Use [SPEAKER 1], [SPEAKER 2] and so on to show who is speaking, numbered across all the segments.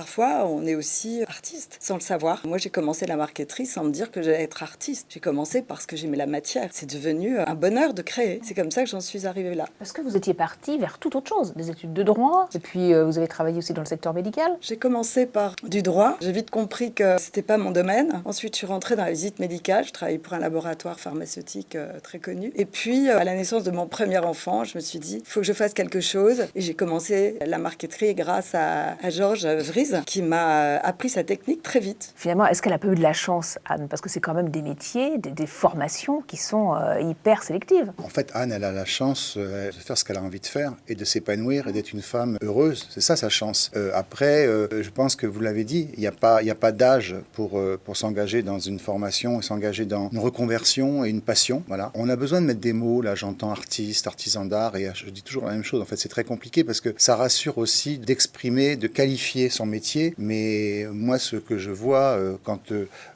[SPEAKER 1] Parfois, on est aussi artiste, sans le savoir. Moi, j'ai commencé la marqueterie sans me dire que j'allais être artiste. J'ai commencé parce que j'aimais la matière. C'est devenu un bonheur de créer. C'est comme ça que j'en suis arrivée là.
[SPEAKER 2] Parce que vous étiez partie vers toute autre chose, des études de droit, et puis vous avez travaillé aussi dans le secteur médical.
[SPEAKER 1] J'ai commencé par du droit. J'ai vite compris que c'était pas mon domaine. Ensuite, je suis rentrée dans la visite médicale. Je travaillais pour un laboratoire pharmaceutique très connu. Et puis, à la naissance de mon premier enfant, je me suis dit, il faut que je fasse quelque chose. Et j'ai commencé la marqueterie grâce à Georges Vries, qui m'a appris sa technique très vite.
[SPEAKER 2] Finalement, est-ce qu'elle a pas eu de la chance, Anne? Parce que c'est quand même des métiers, des formations qui sont hyper sélectives.
[SPEAKER 3] En fait, Anne, elle a la chance de faire ce qu'elle a envie de faire et de s'épanouir et d'être une femme heureuse. C'est ça sa chance. Après, je pense que vous l'avez dit, il n'y a pas d'âge pour s'engager dans une formation et s'engager dans une reconversion et une passion. Voilà. On a besoin de mettre des mots. Là, j'entends artiste, artisan d'art, et je dis toujours la même chose. En fait, c'est très compliqué parce que ça rassure aussi d'exprimer, de qualifier son métier. Mais moi, ce que je vois quand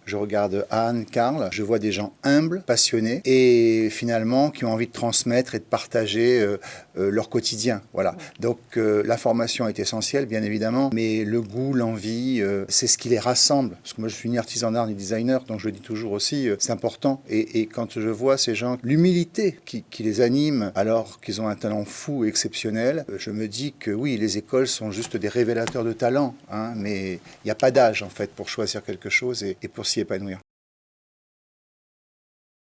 [SPEAKER 3] je regarde Anne, Karl, je vois des gens humbles, passionnés et finalement qui ont envie de transmettre et de partager leur quotidien. Voilà. Donc la formation est essentielle, bien évidemment, mais le goût, l'envie, c'est ce qui les rassemble. Parce que moi, je suis ni artisan d'art ni designer, donc je le dis toujours aussi, c'est important. Et quand je vois ces gens, l'humilité qui les anime alors qu'ils ont un talent fou et exceptionnel, je me dis que oui, les écoles sont juste des révélateurs de talent, hein, mais il n'y a pas d'âge en fait pour choisir quelque chose et pour s'y épanouir.